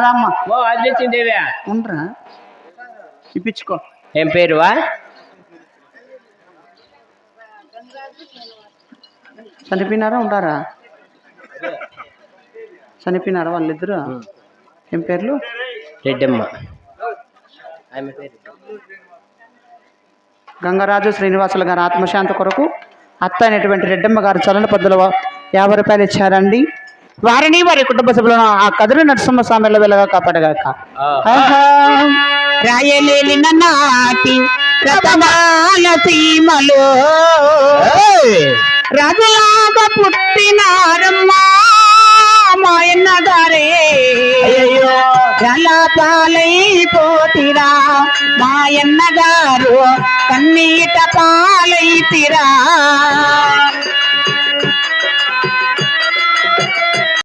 రామ్మ అదిచ్చిందేవా ఉండరా ఇప్పించుకో. ఏం పేరువా? చనిపోయినారా ఉంటారా? చనిపోయినారా వాళ్ళిద్దరు? ఏం పేర్లు? రెడ్డమ్మ. గంగరాజు శ్రీనివాసులు గారి ఆత్మశాంతి కొరకు అత్త అయినటువంటి రెడ్డమ్మ గారు చలన పద్దులు 50 రూపాయలు ఇచ్చారండి. వారిని వారి కుటుంబ సభ్యులను ఆ కదిరి నరసింహస్వామిలో వెళ్ళగా కాపాడగాక. రాయలేని నాటి రతనాల సీమలో రాజులాగా పుట్టినారమ్మా మాయన్న గారే, ఎలా పాలైపోతిరా మాయన్న గారు, కన్నీట పాలైతిరా.